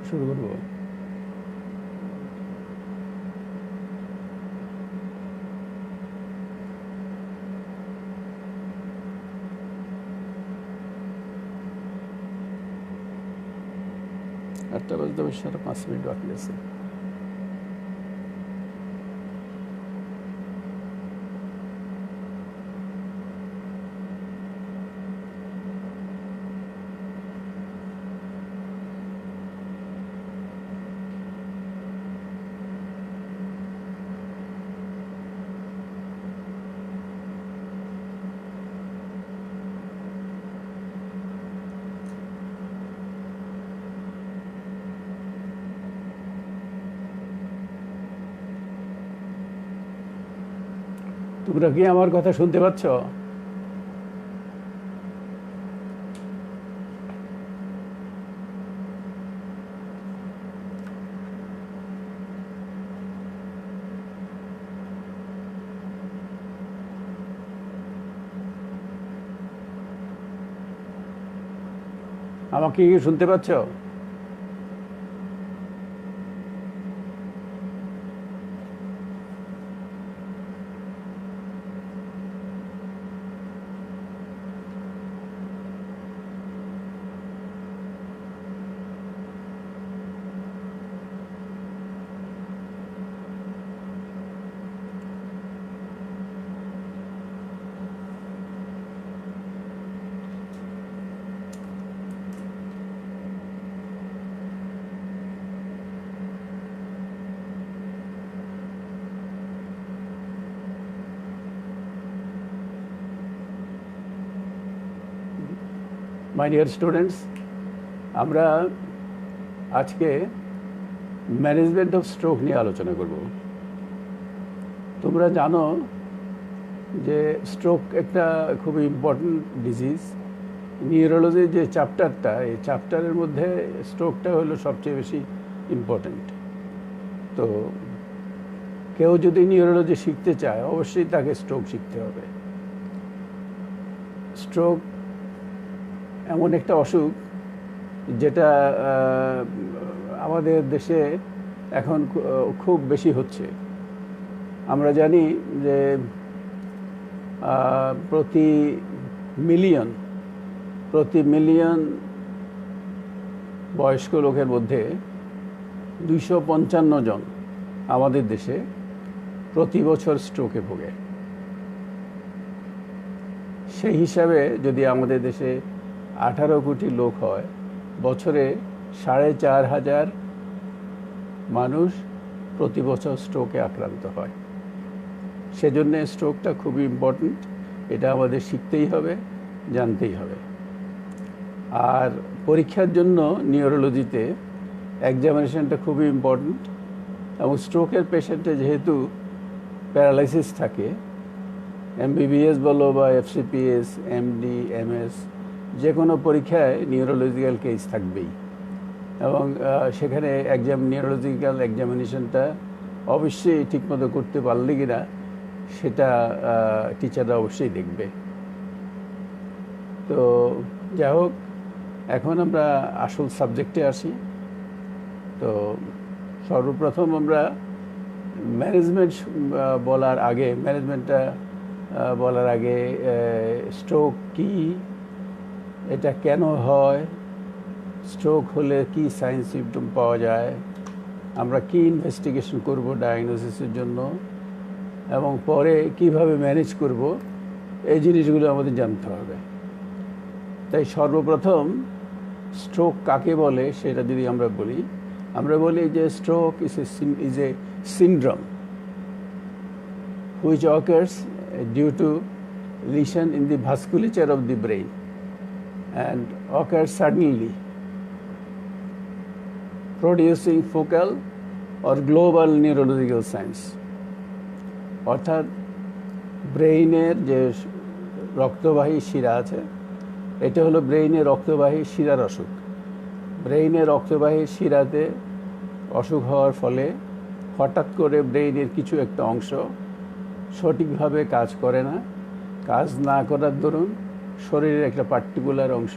শুরু করব। আটটা বাজতে অবশ্য আরো 5 মিনিট বাকি আছে। তোমরা কি আমার কথা শুনতে পাচ্ছ? আমাকে কি শুনতে পাচ্ছ? মাই ডিয়ার স্টুডেন্টস, আমরা আজকে ম্যানেজমেন্ট অফ স্ট্রোক নিয়ে আলোচনা করব। তোমরা জানো যে স্ট্রোক একটা খুবই ইম্পর্ট্যান্ট ডিজিজ। নিউরোলজির যে চ্যাপ্টারটা, এই চ্যাপ্টারের মধ্যে স্ট্রোকটা হলো সবচেয়ে বেশি ইম্পর্ট্যান্ট। তো কেউ যদি নিউরোলজি শিখতে চায়, অবশ্যই তাকে স্ট্রোক শিখতে হবে। স্ট্রোক এমন একটা অসুখ যেটা আমাদের দেশে এখন খুব বেশি হচ্ছে। আমরা জানি যে প্রতি মিলিয়ন বয়স্ক লোকের মধ্যে 255 জন আমাদের দেশে প্রতি বছর স্ট্রোকে ভোগে। সেই হিসাবে যদি আমাদের দেশে 18 কোটি লোক হয়, বছরে 4,500 মানুষ প্রতি বছর স্ট্রোকে আক্রান্ত হয়। সেজন্য স্ট্রোকটা খুবই ইম্পর্ট্যান্ট, এটা আমাদের শিখতেই হবে, জানতেই হবে। আর পরীক্ষার জন্য নিউরোলজিতে এক্সামিনেশনটা খুবই ইম্পর্ট্যান্ট। এবং স্ট্রোকের পেশেন্টে যেহেতু প্যারালাইসিস থাকে, MBBS বলো বা FCPS, MD, MS, যে কোনো পরীক্ষায় নিউরোলজিক্যাল কেস থাকবেই। এবং সেখানে নিউরোলজিক্যাল এক্সামিনেশনটা অবশ্যই ঠিকমতো করতে পারলে কিনা সেটা টিচাররা অবশ্যই দেখবে। তো যাই হোক, এখন আমরা আসল সাবজেক্টে আসি। তো সর্বপ্রথম আমরা ম্যানেজমেন্টটা বলার আগে স্ট্রোক কি, এটা কেন হয়, স্ট্রোক হলে কি সাইন সিমটম পাওয়া যায়, আমরা কি ইনভেস্টিগেশন করব ডায়াগনোসিসের জন্য, এবং পরে কিভাবে ম্যানেজ করব, এই জিনিসগুলো আমাদের জানতে হবে। তাই সর্বপ্রথম স্ট্রোক কাকে বলে সেটা যদি আমরা বলি যে stroke is a syndrome which occurs due to lesion in the vasculature of the brain and occurs suddenly, producing focal or global neurological signs. অর্থাৎ ব্রেইনের যে রক্তবাহী শিরা আছে, এটা হলো ব্রেইনের রক্তবাহী শিরার অসুখ। ব্রেইনের রক্তবাহী শিরাতে অসুখ হওয়ার ফলে হঠাৎ করে ব্রেইনের কিছু একটা অংশ সঠিকভাবে কাজ করে না। কাজ না করার দরুন শরীরের একটা পার্টিকুলার অংশ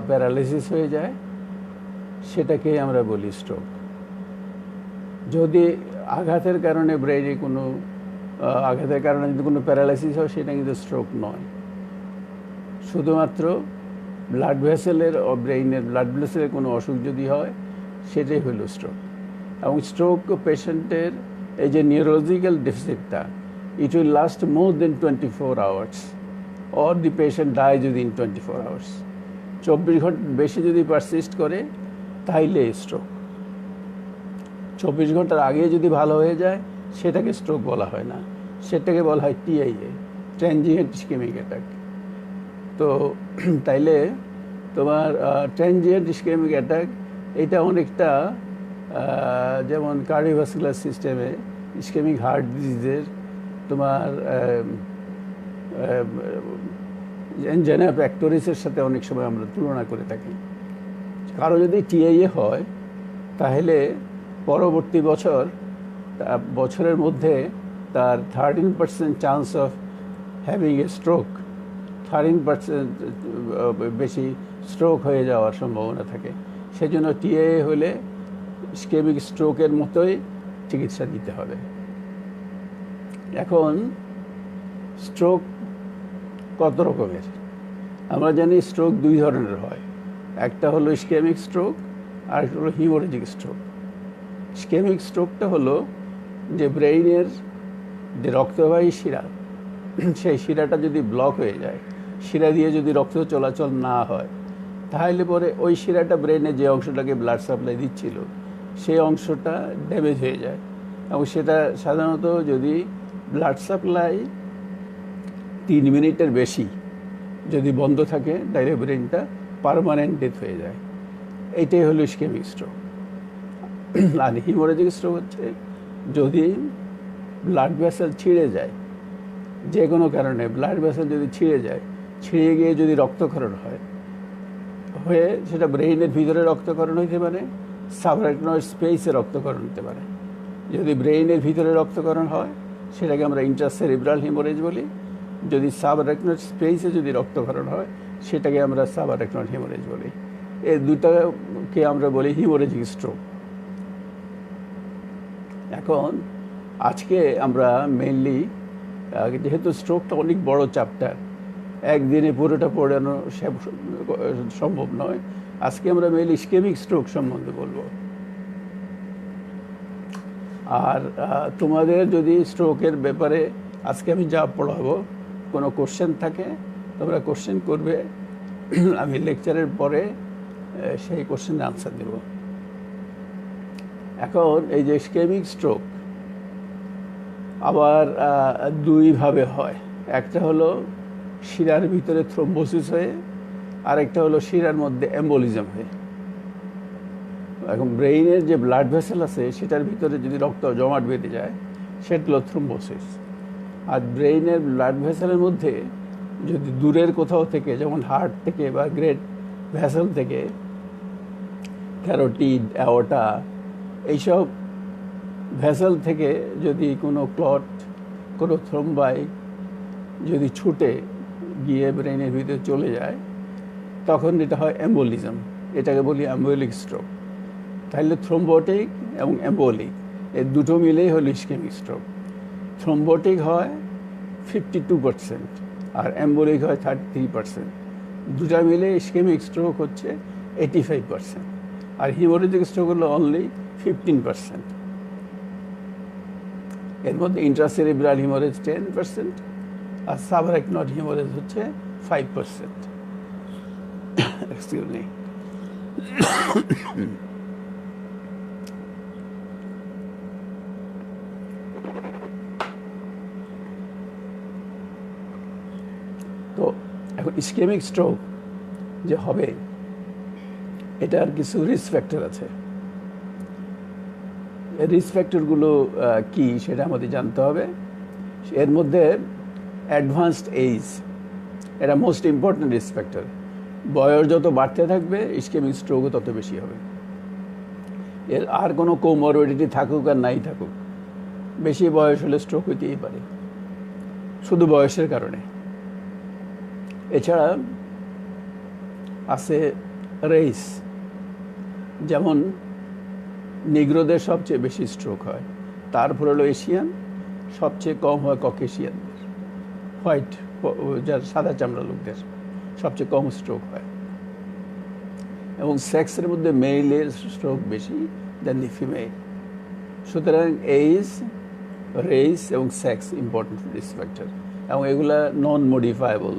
প্যারালাইসিস হয়ে যায় সেটাকে আমরা বলি স্ট্রোক। যদি আঘাতের কারণে ব্রেইনে কোনো আঘাতের কারণে যদি কোনো প্যারালাইসিস হয়, সেটা কিন্তু স্ট্রোক নয়। শুধুমাত্র ব্লাড ভেসেলের ও ব্রেইনের ব্লাড ভেসেলের কোনো অসুখ যদি হয়, সেটাই হলো স্ট্রোক। এবং স্ট্রোক পেশেন্টের এই যে নিউরোলজিক্যাল ডেফিসিটটা, it will last more than 24 hours, or the patient dies within 24 hours। 24 ঘন্টার বেশি যদি পারসিস্ট করে, তাইলে স্ট্রোক। 24 ঘন্টার আগে যদি ভালো হয়ে যায়, সেটাকে স্ট্রোক বলা হয় না, সেটাকে বলা হয় TIA, ট্রানজিয়েন্ট ইসকেমিক অ্যাটাক। তো তাইলে তোমার ট্রানজিয়েন্ট ইসকেমিক অ্যাটাক এটা অনেকটা যেমন কার্ডিওভাস্কুলার সিস্টেমে ইসকেমিক হার্ট ডিজিজের তোমার এনজাইনা প্যাক্টোরিসের সাথে অনেক সময় আমরা তুলনা করে থাকি। কারো যদি TIA হয়, তাহলে পরবর্তী বছরের মধ্যে তার 13% chance of having a stroke, 13% বেশি স্ট্রোক হয়ে যাওয়ার সম্ভাবনা থাকে। সেজন্য TIA হলে ইসকেমিক স্ট্রোকের মতোই চিকিৎসা দিতে হবে। এখন স্ট্রোক কত রকমের? আমরা জানি স্ট্রোক 2 ধরনের হয়। একটা হলো ইসকেমিক স্ট্রোক, আর একটা হলো হিমোরেজিক স্ট্রোক। ইসকেমিক স্ট্রোকটা হলো যে ব্রেইনের যে রক্তবাহী শিরা, সেই শিরাটা যদি ব্লক হয়ে যায়, শিরা দিয়ে যদি রক্ত চলাচল না হয়, তাহলে পরে ওই শিরাটা ব্রেইনে যে অংশটাকে ব্লাড সাপ্লাই দিচ্ছিল, সেই অংশটা ড্যামেজ হয়ে যায়। এবং সেটা সাধারণত যদি ব্লাড সাপ্লাই 3 মিনিটের বেশি যদি বন্ধ থাকে, তাহলে ব্রেনটা পার্মানেন্ট ডেথ হয়ে যায়। এইটাই হলো ইসকেমিক স্ট্রোক। আর হিমোরেজিক স্ট্রোক হচ্ছে যদি ব্লাড ভেসেল ছিঁড়ে যায়, যে কোনো কারণে ব্লাড ভেসেল যদি ছিঁড়ে যায়, ছিঁড়ে গিয়ে যদি রক্তক্ষরণ হয়ে সেটা ব্রেইনের ভিতরে রক্তক্ষরণ হইতে পারে, সাবআরাকনয়েড স্পেসে রক্তক্ষরণ হতে পারে। যদি ব্রেইনের ভিতরে রক্তক্ষরণ হয়, সেটাকে আমরা ইন্ট্রাসেরিব্রাল হিমোরেজ বলি। যদি সাবআরাকনয়েড স্পেসে যদি রক্তক্ষরণ হয়, সেটাকে আমরা সাবআরাকনয়েড হিমোরেজ বলি। এই দুটাকে আমরা বলি হিমোরেজিক স্ট্রোক। এখন আজকে আমরা মেইনলি, যেহেতু স্ট্রোকটা অনেক বড় চ্যাপ্টার, একদিনে পুরোটা পড়ানো সম্ভব নয়, আজকে আমরা মেইনলি ইসকেমিক স্ট্রোক সম্বন্ধে বলবো। আর তোমাদের যদি স্ট্রোকের ব্যাপারে আজকে আমি যা পড়াবো কোনো কোশ্চেন থাকে, তোমরা কোশ্চেন করবে, আমি লেকচারের পরে সেই কোশ্চেনের আনসার দেব। এখন এই যে ইসকেমিক স্ট্রোক আবার 2 ভাবে হয়। একটা হলো শিরার ভিতরে থ্রোম্বোসিস হয়ে, আর একটা হলো শিরার মধ্যে এম্বোলিজম হয়ে। এখন ব্রেইনের যে ব্লাড ভেসেল আছে, সেটার ভিতরে যদি রক্ত জমাট বেঁধে যায়, সেটা হলো থ্রোম্বোসিস। আর ব্রেইনের ব্লাড ভেসেলের মধ্যে যদি দূরের কোথাও থেকে, যেমন হার্ট থেকে বা গ্রেট ভেসেল থেকে, ক্যারোটিড, অ্যাওর্টা, এইসব ভেসেল থেকে যদি কোনো ক্লট, কোনো থ্রোম্বাই যদি ছুটে গিয়ে ব্রেইনের ভিতরে চলে যায়, তখন এটা হয় এম্বোলিজম। এটাকে বলি এম্বোলিক স্ট্রোক। তাহলে থ্রোম্বোটিক এবং এম্বোলিক এই দুটো মিলেই হলো ইসকেমিক স্ট্রোক। থ্রোম্বোটিক হয় 52% আর এম্বোলিক হয় 33%। দুটা মিলে ইসকেমিক স্ট্রোক হচ্ছে 85%, আর হিমোরেজিক স্ট্রোক হলো অনলি 15%। এর মধ্যে ইন্ট্রাসেরিব্রাল হিমোরেজ 10% আর সাবআরাকনয়েড হিমোরেজ হচ্ছে 5%। Excuse me. তো এখন ইসকেমিক স্ট্রোক যে হবে, এটার কিছু রিস্ক ফ্যাক্টর আছে। এই রিস্ক ফ্যাক্টরগুলো কি সেটা আমাদের জানতে হবে। এর মধ্যে অ্যাডভান্সড এজ, এটা মোস্ট ইম্পর্টেন্ট রিস্ক ফ্যাক্টর। বয়স যত বাড়তে থাকবে, ইসকেমিক স্ট্রোকও তত বেশি হবে। এর আর কোনো কোমরবিডিটি থাকুক আর নাই থাকুক, বেশি বয়স হলে স্ট্রোক হইতেই পারে, শুধু বয়সের কারণে। এছাড়া আছে রেস। যেমন নিগ্রোদের সবচেয়ে বেশি স্ট্রোক হয়, তারপর হলো এশিয়ান, সবচেয়ে কম হয় ককেশিয়ানদের, হোয়াইট যার সাদা চামড়া লোকদের সবচেয়ে কম স্ট্রোক হয়। এবং সেক্সের মধ্যে মেইলের স্ট্রোক বেশি দেন দি ফিমেল। সুতরাং এইজ, রেস এবং সেক্স ইম্পর্টেন্ট রিস্ক ফ্যাক্টর, এবং এগুলা নন মডিফায়েবল,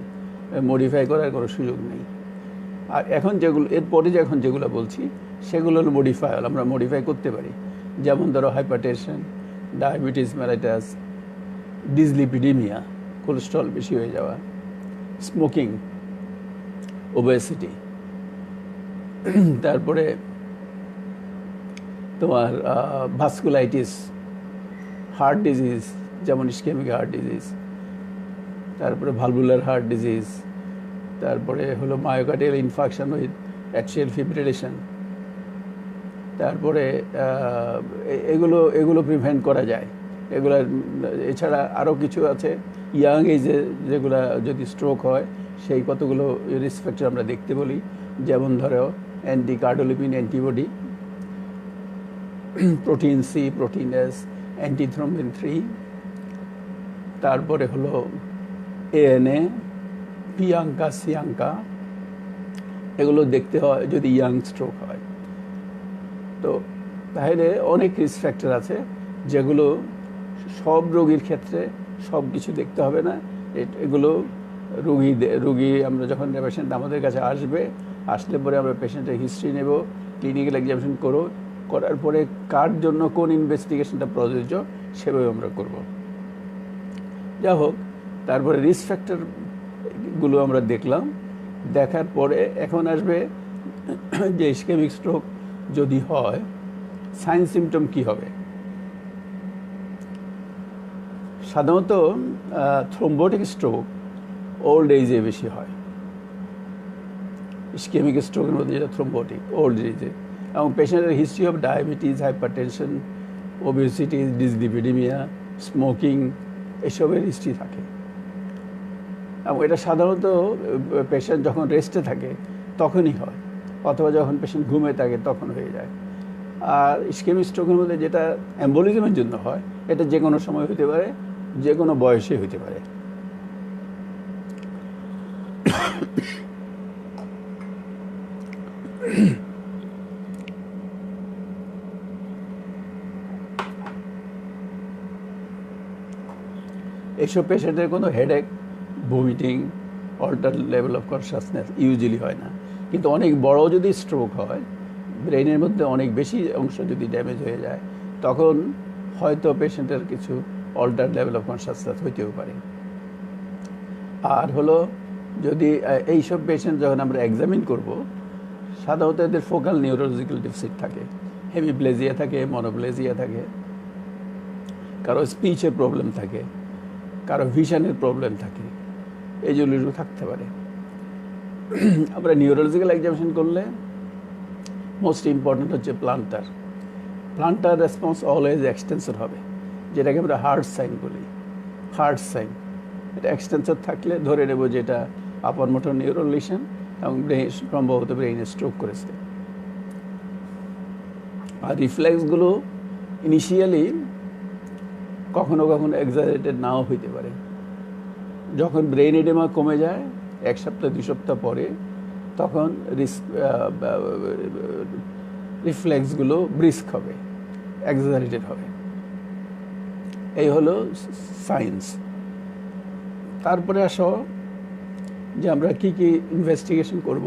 মডিফাই করার কোনো সুযোগ নেই। আর এখন যেগুলো এরপরে এখন যেগুলো বলছি সেগুলো হলো মডিফায়েবল, আমরা মডিফাই করতে পারি। যেমন ধরো hypertension, diabetes mellitus, dyslipidaemia, cholesterol বেশি হয়ে যাওয়া, স্মোকিং, ওবেসিটি, তারপরে তোমার ভাস্কুলাইটিস, হার্ট ডিজিজ যেমন ইসকেমিক হার্ট ডিজিজ, তারপরে ভালভুলার হার্ট ডিজিজ, তারপরে হলো myocardial infarction with atrial fibrillation, তারপরে এগুলো এগুলো প্রিভেন্ট করা যায়। এগুলো এছাড়া আরও কিছু আছে ইয়াং এজে যেগুলো যদি স্ট্রোক হয় সেই কতগুলো রিস্ক ফ্যাক্টর আমরা দেখতে বলি। যেমন ধরো anticardiolipin antibody, protein C, protein S, antithrombin 3, তারপরে হলো এএনএ, পিয়াঙ্কা, সিয়াঙ্কা, এগুলো দেখতে হয় যদি ইয়াং স্ট্রোক হয়। তো তাহলে অনেক রিস্ক ফ্যাক্টর আছে যেগুলো সব রোগীর ক্ষেত্রে সব কিছু দেখতে হবে না। এগুলো রুগী আমরা যখন পেশেন্ট আমাদের কাছে আসলে পরে আমরা পেশেন্টের হিস্ট্রি নেব, ক্লিনিক্যাল এক্সামিনেশন করার পরে কার জন্য কোন ইনভেস্টিগেশনটা প্রযোজ্য সেভাবে আমরা করব। যা হোক, তারপরে রিস্ক ফ্যাক্টরগুলো আমরা দেখলাম, দেখার পরে এখন আসবে যে ইসকেমিক স্ট্রোক যদি হয় সাইন সিমটম কি হবে। সাধারণত থ্রোম্বোটিক স্ট্রোক ওল্ড এজে বেশি হয়। ইসকেমিক স্ট্রোকের মধ্যে যেটা থ্রোম্বোটিক ওল্ড এজে, এবং পেশেন্টের history of diabetes, hypertension, obesity, dyslipidaemia, smoking এসবের হিস্ট্রি থাকে। এবং এটা সাধারণত পেশেন্ট যখন রেস্টে থাকে তখনই হয়, অথবা যখন পেশেন্ট ঘুমে থাকে তখন হয়ে যায়। আর ইসকেমিক স্ট্রোকের মধ্যে যেটা অ্যাম্বোলিজমের জন্য হয়, এটা যে কোনো সময় হতে পারে, যে কোনো বয়সে হতে পারে। এইসব পেশেন্টের কোনো headache, vomiting, alter level of consciousness usually হয় না। কিন্তু অনেক বড় যদি স্ট্রোক হয়, ব্রেনের মধ্যে অনেক বেশি অংশ যদি ড্যামেজ হয়ে যায়, তখন হয়তো পেশেন্টের কিছু অল্টার লেভেল অফ কনসাসনেস হইতেও পারে। আর হলো যদি এইসব পেশেন্ট যখন আমরা এক্সামিন করব, সাধারণত এদের ফোকাল নিউরোলজিক্যাল ডেফিসিট থাকে, হেমিপ্লেজিয়া থাকে, মনোপ্লেজিয়া থাকে, কারো স্পিচের প্রবলেম থাকে, কারো ভিশনের প্রবলেম থাকে, এই জন্য থাকতে পারে। আমরা নিউরোলজিক্যাল এক্সামিনেশন করলে মোস্ট ইম্পর্টেন্ট হচ্ছে প্লান্টার রেসপন্স অলওয়েজ এক্সটেন্সর হবে, যেটাকে আমরা হার্ট সাইন বলি। হার্ট সাইন এটা এক্সটেন্সর থাকলে ধরে নেব যে এটা আপার মোটর নিউরন লিশন এবং সম্ভবত ব্রেইনে স্ট্রোক করেছে। আর রিফ্লেক্সগুলো ইনিশিয়ালি কখনো কখনো এক্সাজারেটেড নাও হইতে পারে। যখন ব্রেইন এডেমা কমে যায় 1 সপ্তাহ 2 সপ্তাহ পরে, তখন রিফ্লেক্সগুলো ব্রিস্ক হবে, এক্সাজারেটেড হবে। এই হলো সায়েন্স। তারপরে আসো যে আমরা কি কি ইনভেস্টিগেশন করব।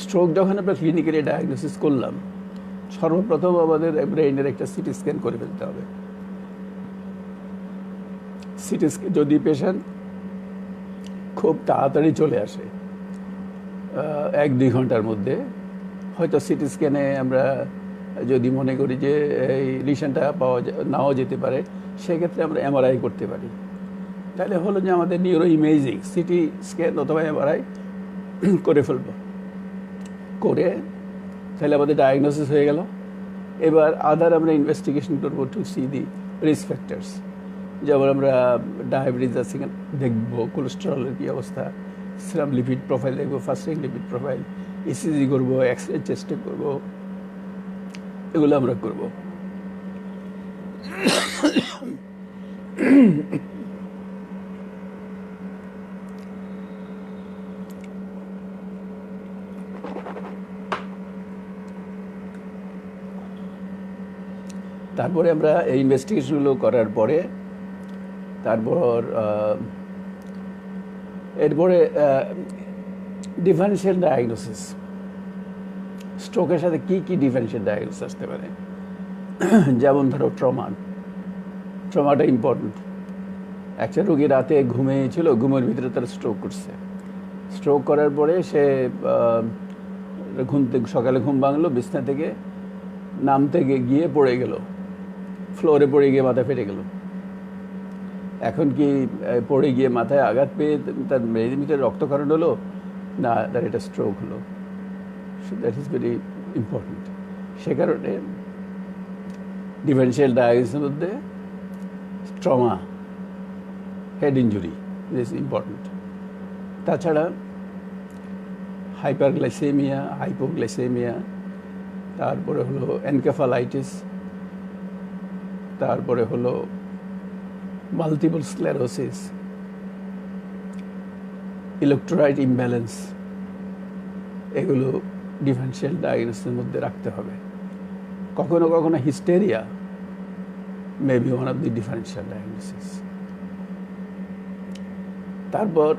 স্ট্রোক যখন আমরা ক্লিনিক্যালি ডায়াগনোসিস করলাম, সর্বপ্রথম আমাদের ব্রেইনের একটা সিটি স্ক্যান করে ফেলতে হবে। সিটি স্ক্যান যদি পেশেন্ট খুব তাড়াতাড়ি চলে আসে, 1-2 ঘন্টার মধ্যে, হয়তো সিটি স্ক্যানে আমরা যদি মনে করি যে এই লিশনটা নাও যেতে পারে, সেক্ষেত্রে আমরা এমআরআই করতে পারি। তাহলে হলো যে আমাদের নিউরো ইমেজিং, সিটি স্ক্যান অথবা এমআরআই করে ফেলব, করে তাহলে আমাদের ডায়াগনোসিস হয়ে গেল। এবার আদার আমরা ইনভেস্টিগেশন করবো to see the risk factors. যেমন আমরা ডায়াবেটিস আছে দেখবো, কোলেস্টেরলের কী অবস্থা, সেরাম লিপিড প্রোফাইল দেখবো, ফাস্টিং লিপিড প্রোফাইল, ইসিজি করব, এক্সরে চেষ্টা করব, এগুলো আমরা করব। তারপরে আমরা এই ইনভেস্টিগেশনগুলো করার পরে তারপর এরপরে ডিফারেন্সিয়াল ডায়াগনোসিস, স্ট্রোকের সাথে কি কি ডিফারেন্সিয়াল ডায়াগনোসিস আসতে পারে। যেমন ধরো ট্রমাটা ইম্পর্টেন্ট। একটা রোগী রাতে ঘুমিয়েছিল, ঘুমের ভিতরে তার স্ট্রোক করছে। স্ট্রোক করার পরে সে সকালে ঘুম ভাঙলো, বিছনা থেকে নামতে গিয়ে পড়ে গেল, ফ্লোরে পড়ে গিয়ে মাথা ফেটে গেল। এখন কি পড়ে গিয়ে মাথায় আঘাত পেয়ে তার ব্রেনের ভিতরে রক্তক্ষরণ হলো, না তার এটা স্ট্রোক হলো। So that is very important. সে কারণে ডিফারেন্সিয়াল ডায়াগনোসিসের মধ্যে trauma, head injury is important. তাছাড়া হাইপারগ্লাইসেমিয়া, হাইপোগ্লাইসেমিয়া, তারপরে হলো এনকেফালাইটিস, তারপরে হলো মাল্টিপল স্ক্লেরোসিস, ইলেকট্রোলাইট ইমব্যালেন্স, এগুলো ডিফারেন্সিয়াল ডায়াগনোসিসের মধ্যে রাখতে হবে। কখনো কখনো hysteria may be one of the differential diagnosis. তারপর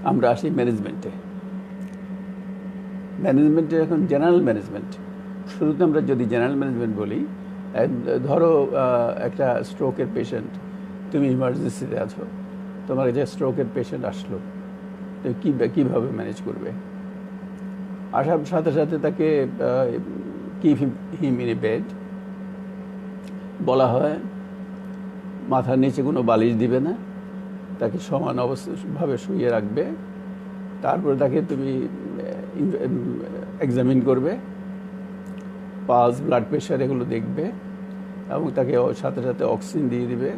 আমরা আসি ম্যানেজমেন্টে। এখন জেনারেল ম্যানেজমেন্ট। শুরুতে আমরা যদি জেনারেল ম্যানেজমেন্ট বলি, ধরো একটা স্ট্রোকের পেশেন্ট, তুমি ইমার্জেন্সিতে আছো, তোমার যে স্ট্রোকের পেশেন্ট আসলো, তো কীভাবে ম্যানেজ করবে? আসার সাথে সাথে তাকে keep him in a bed, বলা হয় মাথার নিচে কোনো বালিশ দিবে না, তাকে সমান অবস্থাভাবে শুইয়ে রাখবে। তারপরে তাকে তুমি এক্সামিন করবে, পালস, ব্লাড প্রেশার এগুলো দেখবে, এবং তাকে সাথে সাথে অক্সিজেন দিয়ে দিবে।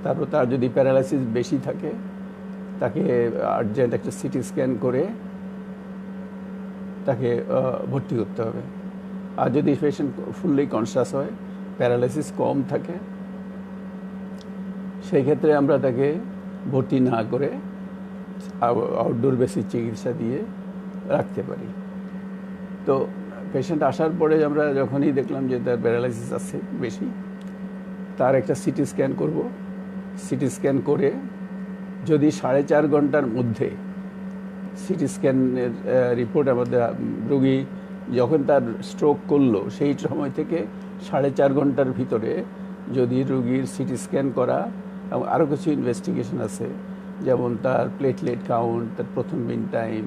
তারপর তার যদি প্যারালাইসিস বেশি থাকে, তাকে আর্জেন্ট একটা সিটি স্ক্যান করে তাকে ভর্তি করতে হবে। আর যদি পেশেন্ট ফুললি কনসাস হয়, প্যারালাইসিস কম থাকে, সেই ক্ষেত্রে আমরা তাকে ভর্তি না করে আউটডোর বেসিক চিকিৎসা দিয়ে রাখতে পারি। তো পেশেন্ট আসার পরে আমরা যখনই দেখলাম যে তার প্যারালাইসিস আছে বেশি, তার একটা সিটি স্ক্যান করব। সিটি স্ক্যান করে যদি 4.5 ঘন্টার মধ্যে সিটি স্ক্যানের রিপোর্ট আমাদের রোগী যখন তার স্ট্রোক করলো সেই সময় থেকে 4.5 ঘন্টার ভিতরে যদি রোগীর সিটি স্ক্যান করা এবং আরও কিছু ইনভেস্টিগেশন আছে, যেমন তার প্লেটলেট কাউন্ট, তার প্রথম মিন টাইম,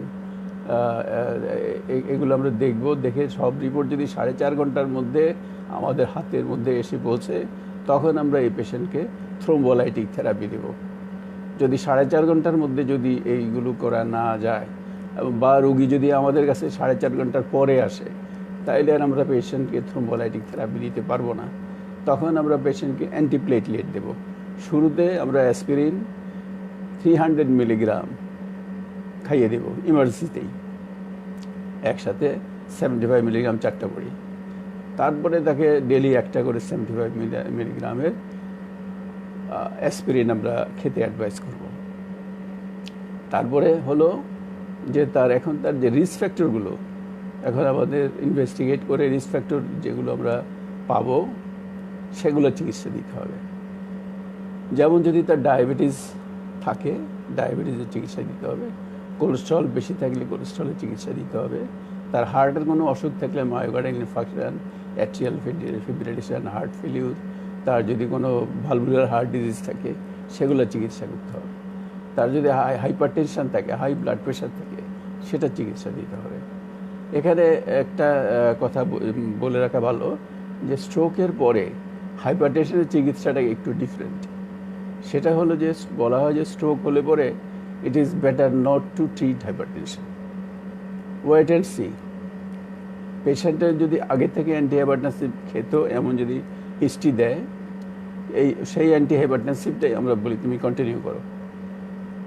এগুলো আমরা দেখব। দেখে সব রিপোর্ট যদি 4.5 ঘন্টার মধ্যে আমাদের হাতের মধ্যে এসে পৌঁছে, তখন আমরা এই পেশেন্টকে থ্রোম্বোলাইটিক থেরাপি দেব। যদি 4.5 ঘন্টার মধ্যে যদি এইগুলো করা না যায়, বা রোগী যদি আমাদের কাছে 4.5 ঘন্টার পরে আসে, তাইলে আর আমরা পেশেন্টকে থ্রোম্বোলাইটিক থেরাপি দিতে পারবো না। তখন আমরা পেশেন্টকে অ্যান্টিপ্লেটলেট দেব। শুরুতে আমরা অ্যাসপিরিন 300 মিলিগ্রাম খাইয়ে দেব ইমার্জেন্সিতেই, একসাথে 75 মিলিগ্রাম 4টা করে। তারপরে তাকে ডেলি একটা করে 75 মিলিগ্রামের অ্যাসপিরিন আমরা খেতে অ্যাডভাইস করব। তারপরে হলো যে তার যে রিস্ক ফ্যাক্টরগুলো, এখন আমাদের ইনভেস্টিগেট করে রিস্ক ফ্যাক্টর যেগুলো আমরা পাবো সেগুলো চিকিৎসা দিতে হবে। যেমন যদি তার ডায়াবেটিস থাকে, ডায়াবেটিসের চিকিৎসা দিতে হবে। কোলেস্ট্রল বেশি থাকলে কোলেস্ট্রলের চিকিৎসা দিতে হবে। তার হার্টের কোনো অসুখ থাকলে myocardial infarction, atrial fibrillation, heart failure, তার যদি কোনো ভালভুলার হার্ট ডিজিজ থাকে সেগুলোর চিকিৎসা করতে হবে। তার যদি হাইপার টেনশন থাকে, হাই ব্লাড প্রেশার থাকে, সেটার চিকিৎসা দিতে হবে। এখানে একটা কথা বলে রাখা ভালো যে স্ট্রোকের পরে হাইপার টেনশনের চিকিৎসাটা একটু ডিফারেন্ট। সেটা হলো যে বলা হয় যে স্ট্রোক হলে পরে it is better not to treat hypertension, wait and see. পেশেন্টের যদি আগে থেকে অ্যান্টিহাইপারটেনসিভ খেত এমন যদি হিস্ট্রি দেয়, সেই অ্যান্টিহাইপারটেনসিভটাই আমরা বলি তুমি কন্টিনিউ করো।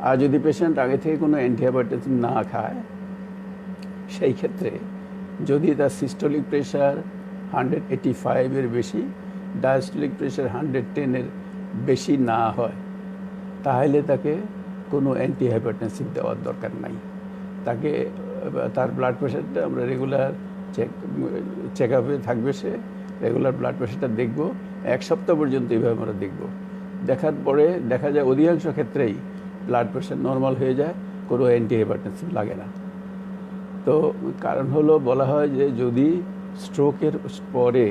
আর যদি পেশেন্ট আগে থেকে কোনো অ্যান্টিহাইপারটেনসিভ না খায়, সেই ক্ষেত্রে যদি তার সিস্টোলিক প্রেশার 185-এর বেশি, ডায়াস্টোলিক প্রেশার 110-এর বেশি না হয়, তাহলে তাকে কোনো অ্যান্টিহাইপারটেনসিভ দেওয়ার দরকার নাই। তাকে তার ব্লাড প্রেশারটা আমরা রেগুলার চেক আপে থাকবে, সে রেগুলার ব্লাড প্রেশারটা দেখব, 1 সপ্তাহ পর্যন্ত এইভাবে আমরা দেখব। দেখার পরে দেখা যায় অধিকাংশ ক্ষেত্রেই ব্লাড প্রেশার নর্মাল হয়ে যায়, কোনো অ্যান্টিহাইপারটেনসিভ লাগে না। তো কারণ হলো, বলা হয় যে যদি স্ট্রোকের পরে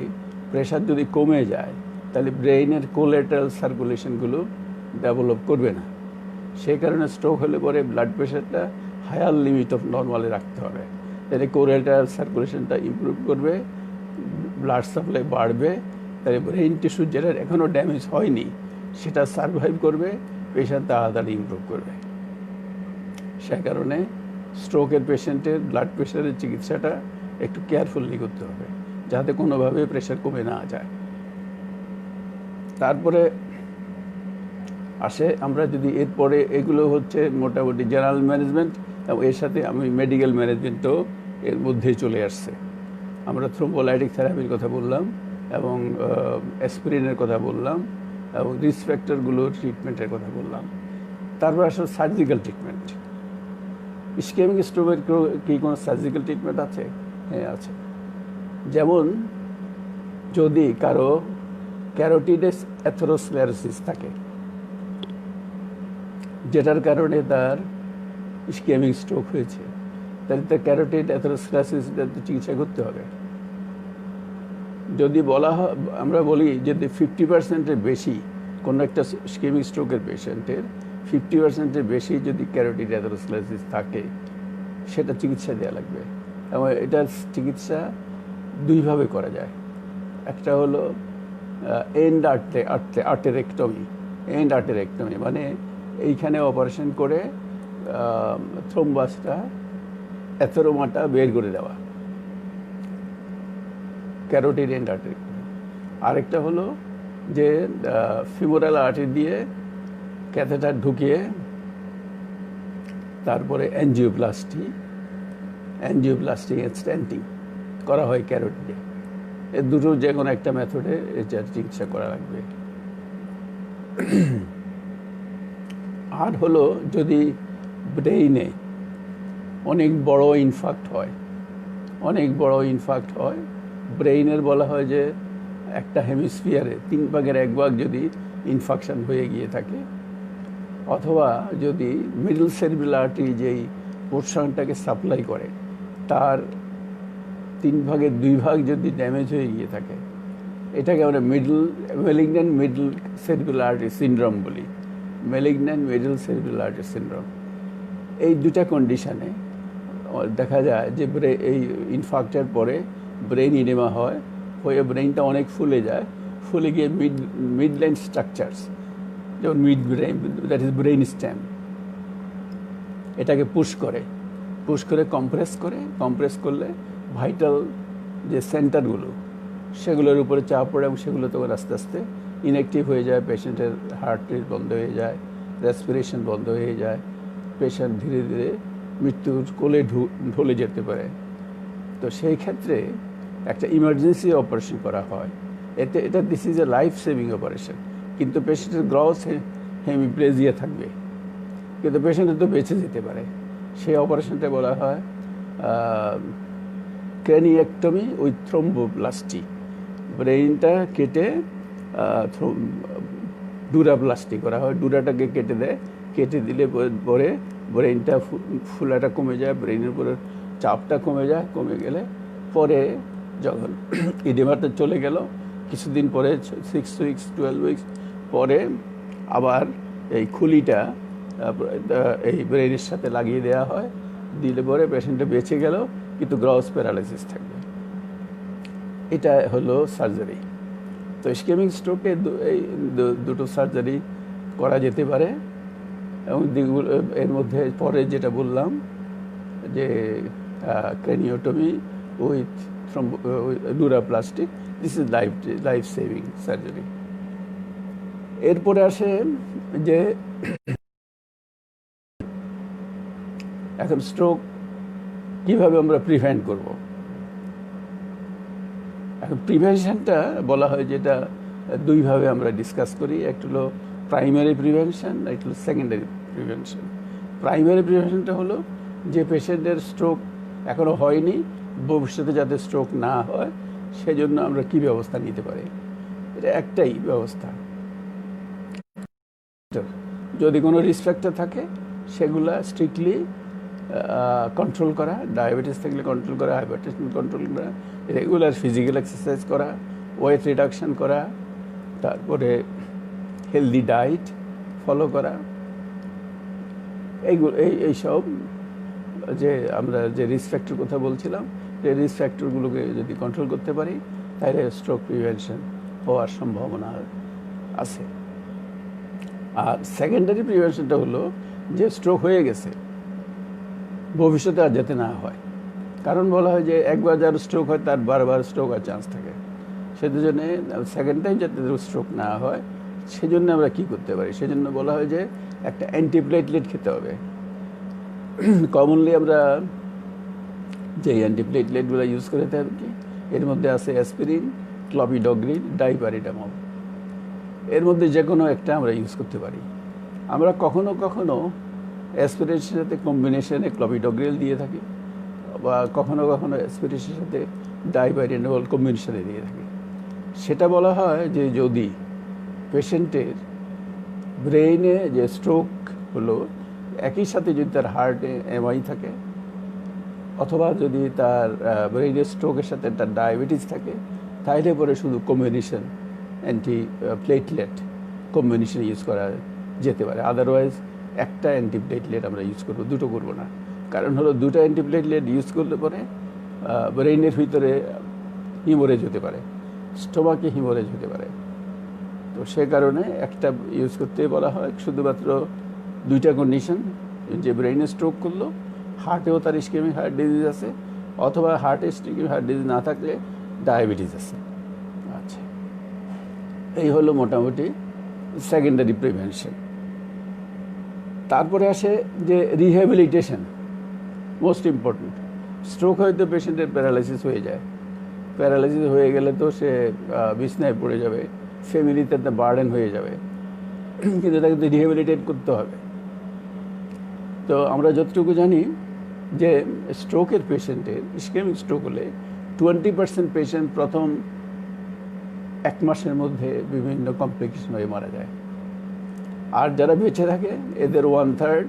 প্রেশার যদি কমে যায়, তাহলে ব্রেইনের কোলেটারাল সার্কুলেশনগুলো ডেভেলপ করবে না। সেই কারণে স্ট্রোক হলে পরে ব্লাড প্রেশারটা হায়ার লিমিট অফ নর্মালে রাখতে হবে, তাহলে কোলেটারাল সার্কুলেশনটা ইমপ্রুভ করবে, ব্লাড সাপ্লাই বাড়বে, তাহলে ব্রেইন টিস্যু যেটা এখনও ড্যামেজ হয়নি সেটা সার্ভাইভ করবে, পেশেন্ট তাড়াতাড়ি ইমপ্রুভ করবে। সে কারণে স্ট্রোকের পেশেন্টের ব্লাড প্রেশারের চিকিৎসাটা একটু কেয়ারফুলি করতে হবে, যাতে কোনোভাবে প্রেশার কমে না যায়। তারপরে আসে আমরা যদি এরপরে, এগুলো হচ্ছে মোটামুটি জেনারেল ম্যানেজমেন্ট, এবং এর সাথে আমি মেডিকেল ম্যানেজমেন্টও এর মধ্যেই চলে আসছে। আমরা থ্রোম্বোলাইটিক থেরাপির কথা বললাম, এবং অ্যাসপিরিনের কথা বললাম, এবং রিস্ক ফ্যাক্টরগুলোর ট্রিটমেন্টের কথা বললাম। তারপর আসলে সার্জিক্যাল ট্রিটমেন্ট। ইসকেমিক স্ট্রোকের কি কোনো সার্জিক্যাল ট্রিটমেন্ট আছে? হ্যাঁ, আছে। যেমন যদি কারো ক্যারোটিডেস অ্যাথেরোস্ক্লেরোসিস থাকে, যেটার কারণে তার ইসকেমিক স্ট্রোক হয়েছে, তাহলে তার ক্যারোটিড অ্যাথেরোস্ক্লেরোসিসের চিকিৎসা করতে হবে। যদি বলা হয়, আমরা বলি যদি 50%-এর বেশি কোনো একটা ইসকেমিক স্ট্রোকের পেশেন্টের 50%-এর বেশি যদি ক্যারোটিড অ্যাথেরোস্ক্লেরোসিস থাকে, সেটা চিকিৎসা দেওয়া লাগবে। এবং এটার চিকিৎসা দুইভাবে করা যায়। একটা হলো এন্ড আর্টেরেক্টমি। এন্ড আর্টেরেক্টমি মানে এইখানে অপারেশন করে থ্রোম্বাসটা, অ্যাথেরোমাটা বের করে দেওয়া, ক্যারোটিড এন্ড আর্টেরেক্টমি। আরেকটা হলো যে ফিমোরাল আর্টারি দিয়ে ক্যাথেটার ঢুকিয়ে তারপরে অ্যাঞ্জিওপ্লাস্টি স্ট্যান্টিং করা হয় ক্যারোটিডে। এর দুটো যে কোনো একটা মেথডে এটার চিকিৎসা করা লাগবে। আর হলো যদি ব্রেইনে অনেক বড় ইনফাক্ট হয়, ব্রেইনের বলা হয় যে একটা হেমিস্ফিয়ারে 3/1 যদি ইনফেকশন হয়ে গিয়ে থাকে, অথবা যদি মিডল সেরিব্রাল আর্টারি যেই পোর্শনটাকে সাপ্লাই করে তার 3/2 যদি ড্যামেজ হয়ে গিয়ে থাকে, এটাকে আমরা malignant middle cerebral artery syndrome বলি। Malignant middle cerebral artery syndrome, এই দুটা কন্ডিশনে দেখা যায় যে এই ইনফার্কটের পরে ব্রেন ইডেমা হয়ে ব্রেনটা অনেক ফুলে যায়, ফুলে গিয়ে মিডলাইন স্ট্রাকচারস, যেমন mid brain, that is brain stem, এটাকে পুশ করে কম্প্রেস করলে ভাইটাল যে সেন্টারগুলো সেগুলোর উপরে চাপ পড়ে, এবং সেগুলো তখন আস্তে আস্তে ইনঅ্যাক্টিভ হয়ে যায়, পেশেন্টের হার্ট রেট বন্ধ হয়ে যায়, রেসপিরেশন বন্ধ হয়ে যায়, পেশেন্ট ধীরে ধীরে মৃত্যুর কোলে ঢলে যেতে পারে। তো সেই ক্ষেত্রে একটা ইমার্জেন্সি অপারেশন করা হয়। This is a life saving operation, কিন্তু পেশেন্টের গ্রস হেমিপ্লেজিয়া থাকবে, কিন্তু পেশেন্টের তো বেঁচে যেতে পারে। সেই অপারেশনটা বলা হয় ক্র্যানিয়েক্টমি উইথ থ্রোম্বোপ্লাস্টি। ব্রেইনটা কেটে ডুরাপ্লাস্টি করা হয়, ডুরাটাকে কেটে দিলে পরে ব্রেইনটা ফুলাটা কমে যায়, ব্রেইনের উপরে চাপটা কমে গেলে পরে যখন ইডেমাটা চলে গেল, কিছুদিন পরে 6 উইকস 12 উইকস পরে আবার এই খুলিটা এই ব্রেইনের সাথে লাগিয়ে দেওয়া হয়, দিলে পরে পেশেন্টটা বেঁচে গেল, কিন্তু গ্রস প্যারালাইসিস থাকবে। এটা হলো সার্জারি। তো ইসকেমিক স্ট্রোকে এই দুটো সার্জারি করা যেতে পারে, এবং এর মধ্যে পরে যেটা বললাম যে craniotomy with duraplasty, this is life saving surgery. এরপরে আসে যে এখন স্ট্রোক কিভাবে আমরা প্রিভেন্ট করব? এখন প্রিভেনশনটা বলা হয় যেটা দুইভাবে আমরা ডিসকাস করি, একটা হলো প্রাইমারি প্রিভেনশন, একটা হলো সেকেন্ডারি প্রিভেনশন। প্রাইমারি প্রিভেনশনটা হলো যে পেশেন্টের স্ট্রোক এখনো হয়নি, ভবিষ্যতে যাতে স্ট্রোক না হয় সেজন্য আমরা কি ব্যবস্থা নিতে পারি, এটা একটাই ব্যবস্থা। যদি কোনো রিস্ক ফ্যাক্টর থাকে সেগুলা স্ট্রিক্টলি কন্ট্রোল করা, ডায়াবেটিস থাকলে কন্ট্রোল করা, হাইপারটেনশন কন্ট্রোল করা, রেগুলার ফিজিক্যাল এক্সারসাইজ করা, ওয়েট রিডাকশন করা, তারপরে হেলদি ডায়েট ফলো করা, এইসব যে আমরা যে রিস্ক ফ্যাক্টর কথা বলছিলাম, যে রিস্ক ফ্যাক্টরগুলোকে যদি কন্ট্রোল করতে পারি তাহলে স্ট্রোক প্রিভেনশন হওয়ার সম্ভাবনা আছে। আর সেকেন্ডারি প্রিভেনশনটা হলো যে স্ট্রোক হয়ে গেছে, ভবিষ্যতে আর যাতে না হয়। কারণ বলা হয় যে একবার যার স্ট্রোক হয় তার বারবার স্ট্রোক হওয়ার চান্স থাকে, সেজন্য সেকেন্ড টাইম যাতে স্ট্রোক না হয় সেজন্য আমরা কি করতে পারি, সেজন্য বলা হয় যে একটা অ্যান্টিপ্লেটলেট খেতে হবে। কমনলি আমরা যে অ্যান্টিপ্লেটলেটগুলো ইউজ করে থাকি এর মধ্যে আছে অ্যাসপিরিন, ক্লপিডোগ্রিন, ডাইপারিটামল। এর মধ্যে যে কোনো একটা আমরা ইউজ করতে পারি। আমরা কখনো কখনো অ্যাসপিরিনের সাথে কম্বিনেশনে ক্লপিডোগ্রিল দিয়ে থাকি, বা কখনো কখনো অ্যাসপিরিনের সাথে ডাইপারিটামল কম্বিনেশনে দিয়ে থাকি। সেটা বলা হয় যে যদি পেশেন্টের ব্রেইনে যে স্ট্রোক হলো একই সাথে যদি তার হার্টে এমআই থাকে, অথবা যদি তার ব্রেইনের স্ট্রোকের সাথে তার ডায়াবেটিস থাকে, তাহলে পরে শুধু combination anti platelet combination use করা যেতে পারে। আদারওয়াইজ একটা অ্যান্টিপ্লেটলেট আমরা ইউজ করবো, দুটো করবো না। কারণ হলো দুটো অ্যান্টিপ্লেটলেট ইউজ করলে পরে ব্রেইনের ভিতরে হিমোরেজ হতে পারে, স্টোমাকে হিমোরেজ হতে পারে। তো সে কারণে একটা ইউজ করতে বলা হয়। শুধুমাত্র দুইটা কন্ডিশন, যে ব্রেইনে স্ট্রোক করলো, হার্টেও তার ইসকেমিক হার্ট ডিজিজ আছে, অথবা হার্টে ইসকেমিক হার্ট ডিজিজ না থাকলে ডায়াবেটিস আছে। আচ্ছা, এই হলো মোটামুটি সেকেন্ডারি প্রিভেনশন। তারপরে আসে যে রিহ্যাবিলিটেশন, মোস্ট ইম্পর্টেন্ট। স্ট্রোক হয়তো পেশেন্টের প্যারালাইসিস হয়ে যায়, প্যারালাইসিস হয়ে গেলে তো সে বিছনায় পড়ে যাবে, ফ্যামিলিতে একটা বার্ডেন হয়ে যাবে, কিন্তু তাকে তো রিহ্যাবিলিটেট করতে হবে। তো আমরা যতটুকু জানি যে স্ট্রোকের পেশেন্টের, ইসকেমিক স্ট্রোক হলে 20% পেশেন্ট প্রথম 1 মাসের মধ্যে বিভিন্ন কমপ্লিকেশন হয়ে মারা যায়। আর যারা বেঁচে থাকে এদের 1/3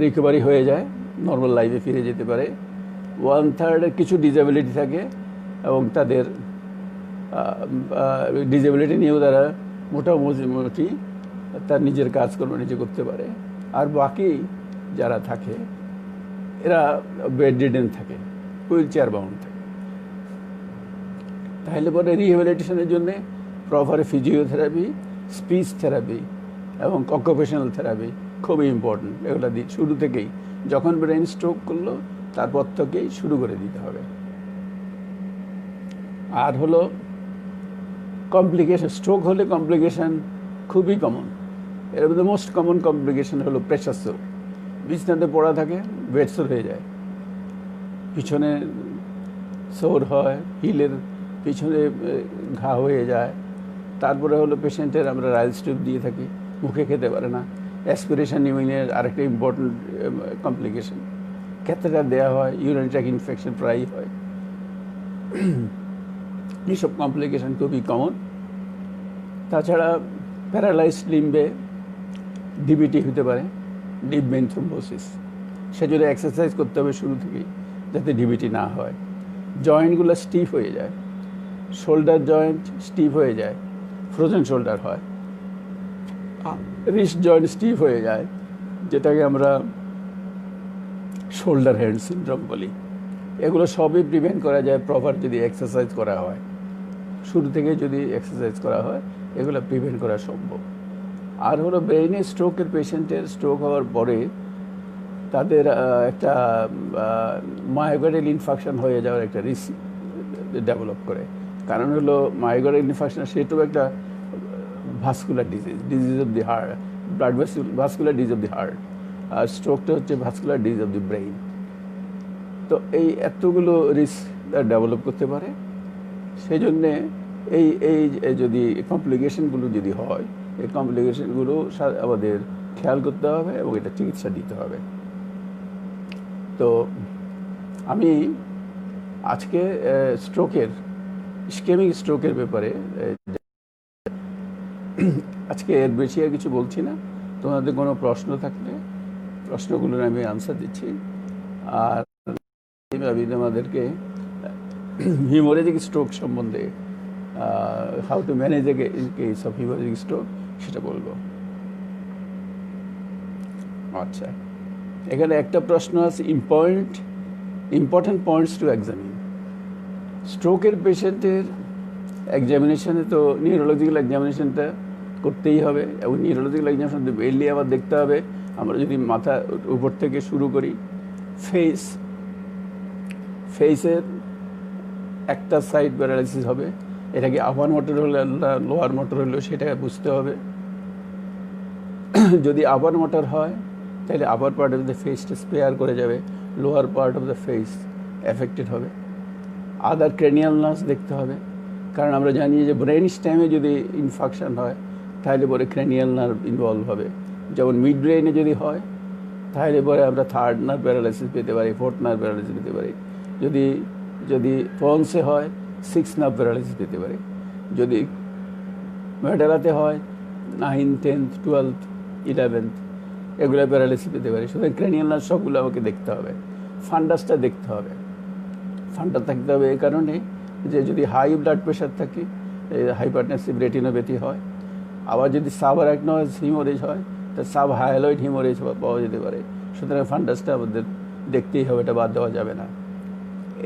রিকভারি হয়ে যায়, নর্মাল লাইফে ফিরে যেতে পারে। 1/3 কিছু ডিসেবিলিটি থাকে এবং তাদের ডিসেবিলিটি নিয়েও তারা মোটামুটি তার নিজের কাজকর্ম নিজে করতে পারে। আর বাকি যারা থাকে এরা বেড রিডেন থাকে, হুইল চেয়ার বাউন্ড থাকে। তাহলে পরে রিহ্যাবিলিটেশনের জন্য প্রপার ফিজিওথেরাপি, স্পিচ থেরাপি এবং অকুপেশনাল থেরাপি খুবই ইম্পর্টেন্ট। এগুলো শুরু থেকেই, যখন ব্রেন স্ট্রোক করলো তারপর থেকেই শুরু করে দিতে হবে। আর হলো কমপ্লিকেশন, স্ট্রোক হলে কমপ্লিকেশন খুবই কমন। এর মধ্যে মোস্ট কমন কমপ্লিকেশন হলো প্রেশার সোর। বিছনাতে পড়া থাকে, বেড সোর হয়ে যায়, পিছনে সোর হয়, হিলের পিছনে ঘা হয়ে যায়। তারপরে হলো পেশেন্টের আমরা রাইলস টিউব দিয়ে থাকি, মুখে খেতে পারে না। অ্যাসপিরেশন নিউমোনিয়ার আরেকটা ইম্পর্টেন্ট কমপ্লিকেশন। ক্যাথেটার দেওয়া হয়, ইউরিনারি ট্র্যাক্ট ইনফেকশন প্রায়ই হয়। এইসব কমপ্লিকেশন খুবই কমন। তাছাড়া প্যারালাইজড লিম্বে ডিবিটি হতে পারে, ডিপ ভেইন থ্রোম্বোসিস। সেজন্য এক্সারসাইজ করতে হবে শুরু থেকেই যাতে ডিবিটি না হয়। জয়েন্টগুলো স্টিফ হয়ে যায়, শোল্ডার জয়েন্ট স্টিফ হয়ে যায়, ফ্রোজেন শোল্ডার হয়। রিস্ট জয়েন্ট স্টিফ হয়ে যায়, যেটাকে আমরা শোল্ডার হ্যান্ড সিনড্রোম বলি। এগুলো সবই প্রিভেন্ট করা যায় প্রপার যদি এক্সারসাইজ করা হয়। শুরু থেকে যদি এক্সারসাইজ করা হয় এগুলো প্রিভেন্ট করা সম্ভব। আর হলো ব্রেইনে স্ট্রোকের পেশেন্টের স্ট্রোক হওয়ার পরে তাদের একটা মায়োকার্ডিয়াল ইনফাকশন হয়ে যাওয়ার একটা রিস্ক ডেভেলপ করে। কারণ হলো মায়োকার্ডিয়াল ইনফাকশন সেটাও একটা vascular disease, disease of the blood vascular disease of the heart, আর স্ট্রোকটা হচ্ছে vascular disease of the brain. তো এই এতগুলো রিস্ক ডেভেলপ করতে পারে। সেই জন্যে এই যদি কমপ্লিকেশনগুলো যদি হয়, এই কমপ্লিকেশনগুলো আমাদের খেয়াল করতে হবে এবং এটা চিকিৎসা দিতে হবে। তো আমি আজকে স্ট্রোকের, ইসকেমিক স্ট্রোকের ব্যাপারে আজকে এর বেশি আর কিছু বলছি না। তোমাদের কোনো প্রশ্ন থাকলে প্রশ্নগুলোর আমি আনসার দিচ্ছি। আর আমি তোমাদেরকে হিমোরেজিক স্ট্রোক সম্বন্ধে, how to manage in case of haemorrhagic stroke, সেটা বলবো। আচ্ছা, এখানে একটা প্রশ্ন আছে, ইম্পর্টেন্ট পয়েন্টস টু এক্সামিন। স্ট্রোকের পেশেন্টের এক্সামিনেশনে তো নিউরোলজিক্যাল এক্সামিনেশনটা করতেই হবে, এবং নিউরোলজিক্যাল এক্সামিনেশন মেইনলি আবার দেখতে হবে, আমরা যদি মাথা উপর থেকে শুরু করি, ফেসের একটা সাইড প্যারালাইসিস হবে, এটাকে আপার মোটর হলে না লোয়ার মোটর হলেও সেটা বুঝতে হবে। যদি আপার মোটর হয় তাহলে আপার পার্ট অফ দ্য ফেসটা স্পেয়ার করে যাবে, lower part of the face affected হবে। আদার ক্রেনিয়াল নার্ভস দেখতে হবে, কারণ আমরা জানি যে ব্রেন স্টেমে যদি ইনফেকশন হয় তাহলে পরে ক্রেনিয়াল নার্ভ ইনভলভ হবে। যেমন মিড ব্রেনে যদি হয় তাহলে পরে আমরা থার্ড নার্ভ প্যারালাইসিস পেতে পারি, ফোর্থ নার্ভ প্যারালাইসিস পেতে পারি। যদি পন্সে হয় 6 নার্ভ প্যারালাইসিস পেতে পারি। যদি মেডালাতে হয় 9, 10, 12, 11 এগুলো প্যারালাইসিস পেতে পারি। সুতরাং ক্রেনিয়াল নার্ভ সবগুলো আমাকে দেখতে হবে। ফান্ডাসটা দেখতে হবে। ফান্ডা থাকতে হবে এই কারণে যে যদি হাই ব্লাড প্রেশার থাকে, হাইপারটেনসিভ রেটিনোপ্যাথি হয়। আবার যদি সাবআরাকনয়েড হিমোরেজ হয় তা সাবহায়ালয়েড হিমোরেজ পাওয়া যেতে পারে। সুতরাং ফান্ডাসটা আমাদের দেখতেই হবে, এটা বাদ দেওয়া যাবে না।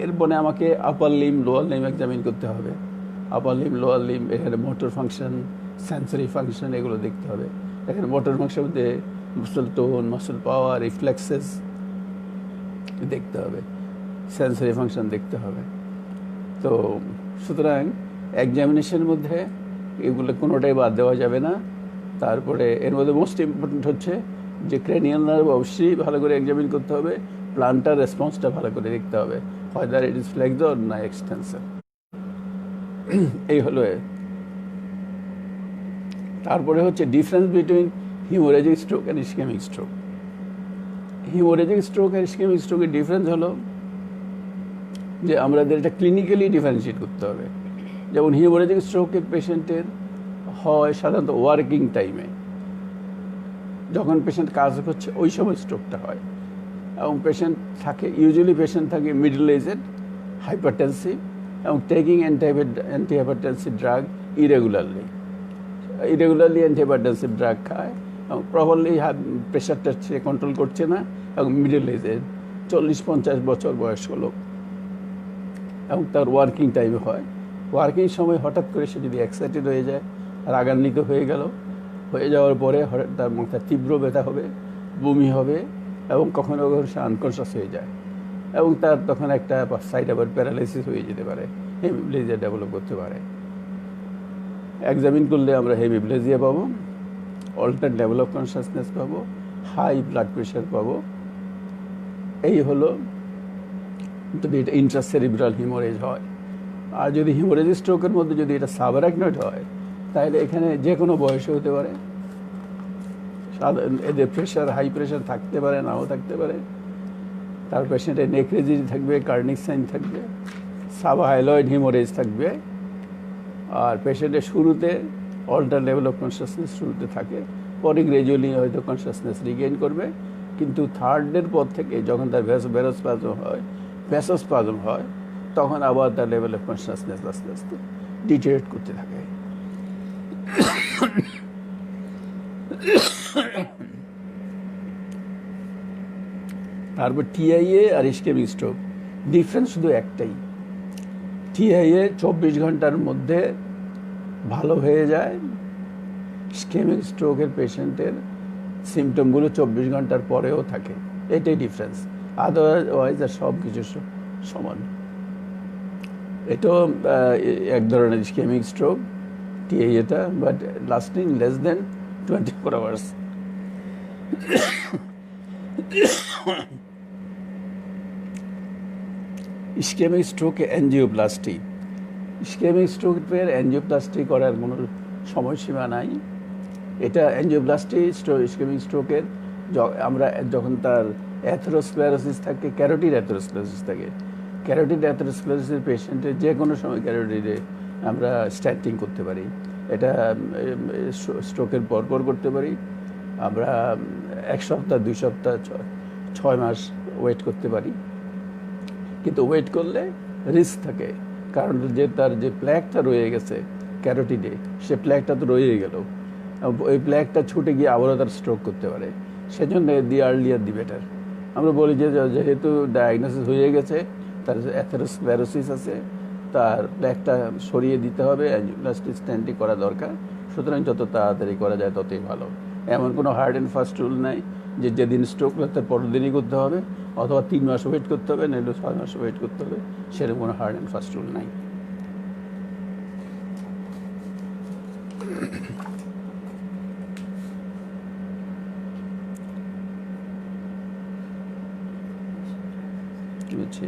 এরপরে আমাকে আপার লিম, লোয়ার লিম এক্সামিন করতে হবে। আপার লিম, লোয়ার লিম, এখানে মোটর ফাংশন, সেন্সরি ফাংশন এগুলো দেখতে হবে। এখানে মোটর ফাংশন মধ্যে মাসল টোন, মাসল পাওয়ার, রিফ্লেক্সেস দেখতে হবে, সেন্সরি ফাংশন দেখতে হবে। তো সুতরাং এক্সামিনেশনের মধ্যে এগুলো কোনোটাই বাদ দেওয়া যাবে না। তারপরে এর মধ্যে মোস্ট ইম্পর্টেন্ট হচ্ছে যে ক্রেনিয়াল নার্ভ অবশ্যই ভালো করে এক্সামিন করতে হবে, প্লান্টার রেসপন্সটা ভালো করে দেখতে হবে, whether it is flexor না এক্সটেনসর। এই হলো। তারপরে হচ্ছে difference between haemorrhagic stroke and ischaemic stroke. Haemorrhagic stroke আর ইসকেমিক স্ট্রোকের ডিফারেন্স হলো যে আমাদের এটা ক্লিনিক্যালি ডিফারেন্সিয়েট করতে হবে। যেমন হিমোরেজিক স্ট্রোকের পেশেন্টের হয় সাধারণত ওয়ার্কিং টাইমে, যখন পেশেন্ট কাজ করছে ওই সময় স্ট্রোকটা হয়। এবং পেশেন্ট থাকে, ইউজুয়ালি পেশেন্ট থাকে মিডল এজেড, হাইপারটেনসিভ এবং taking antihypertensive drug irregularly antihypertensive drug খায় এবং প্রপারলি প্রেশারটা সে কন্ট্রোল করছে না, এবং মিডল এজেড 40-50 বছর বয়স্ক লোক, এবং তার ওয়ার্কিং টাইমে হয়। ওয়ার্কিং সময় হঠাৎ করে সে যদি এক্সাইটেড হয়ে যায়, রাগান্বিত হয়ে যাওয়ার পরে তার মাথায় তীব্র ব্যথা হবে, বমি হবে, এবং কখনো কখনো সে আনকনশাস হয়ে যায়, এবং তার তখন একটা সাইড আবার প্যারালাইসিস হয়ে যেতে পারে, হেমিপ্লেজিয়া ডেভেলপ করতে পারে। এক্সামিন করলে আমরা হেমিপ্লেজিয়া পাবো, অল্টার লেভেল অফ কনসাসনেস পাবো, হাই ব্লাড প্রেশার পাবো। এই হলো যদি এটা ইন্ট্রাসেরিব্রাল হিমোরেজ হয়। আর যদি হিমোরেজিক স্ট্রোকের মধ্যে যদি এটা সাবআরাকনয়েড হয় তাহলে এখানে যে কোনো বয়সে হতে পারে। এদের প্রেশার, হাই প্রেশার থাকতে পারে, নাও থাকতে পারে। তার পেশেন্টের নেক্রেজিটি থাকবে, কার্নিক সাইন থাকবে, সাবহায়ালয়েড হিমোরেজ থাকবে। আর পেশেন্টের শুরুতে অল্টার লেভেল অফ কনসাসনেস শুরুতে থাকে, পরে গ্র্যাজুয়ালি হয়তো কনসাসনেস রিগেইন করবে। কিন্তু থার্ডের পর থেকে যখন তার ভ্যাসোস্পাজম হয় তখন আবার তার লেভেল অফ কনসাসনেস আস্তে আস্তে ডিটেরিয়েট করতে থাকে। তারপর টিআইএ আর ইসকেমিক স্ট্রোক ডিফারেন্স শুধু একটাই, টিআইএ 24 ঘন্টার মধ্যে ভালো হয়ে যায়, ইসকেমিক স্ট্রোকের পেশেন্টের সিমটমগুলো 24 ঘন্টার পরেও থাকে, এটাই ডিফারেন্স। আদারওয়াইজ আর সব কিছু সমান। এটাও এক ধরনের ইসকেমিক স্ট্রোক টিআইএটা, but lasting less than 24 hours. Ischaemic স্ট্রোকে অ্যাঞ্জিওপ্লাস্টি। ইসকেমিক স্ট্রোকের অ্যাঞ্জিওপ্লাস্টি করার কোনো সময়সীমা নাই। এটা অ্যাঞ্জিওপ্লাস্টি ইসকেমিক স্ট্রোকের আমরা যখন তার অ্যাথেরোস্ক্লেরোসিস থাকে, ক্যারোটিড অ্যাথেরোস্ক্লেরোসিস থাকে, ক্যারোটিড অ্যাথেরোস্ক্লেরোসিসের পেশেন্টের যে কোনো সময় ক্যারোটিডে আমরা স্ট্যান্টিং করতে পারি। এটা স্ট্রোকের পরপর করতে পারি। আমরা 1 সপ্তাহ, 2 সপ্তাহ, 6 মাস ওয়েট করতে পারি। কিন্তু ওয়েট করলে রিস্ক থাকে, কারণ তার যে প্ল্যাকটা রয়ে গেছে ক্যারোটিডে, সে প্ল্যাকটা তো রয়েই গেল। ওই প্ল্যাকটা ছুটে গিয়ে আবারও তার স্ট্রোক করতে পারে। সেজন্য দি আর্লিয়ার দি বেটার। আমরা বলি যে যেহেতু ডায়াগনোসিস হয়ে গেছে, তার অ্যাথেরোস্ক্লেরোসিস আছে, তার প্ল্যাকটা সরিয়ে দিতে হবে, অ্যাঞ্জিওপ্লাস্টি স্ট্যান্টিং করা দরকার। সুতরাং যত তাড়াতাড়ি করা যায় ততই ভালো। এমন কোনো হার্ড অ্যান্ড ফাস্ট রুল নাই যে যেদিন স্ট্রোক হলে তার পরের দিনই করতে হবে, অথবা 3 মাস ওয়েট করতে হবে, নাহলে 6 মাস ওয়েট করতে হবে। সেরকম কোনো হার্ড অ্যান্ড ফাস্ট রুল নাই। বুঝছি।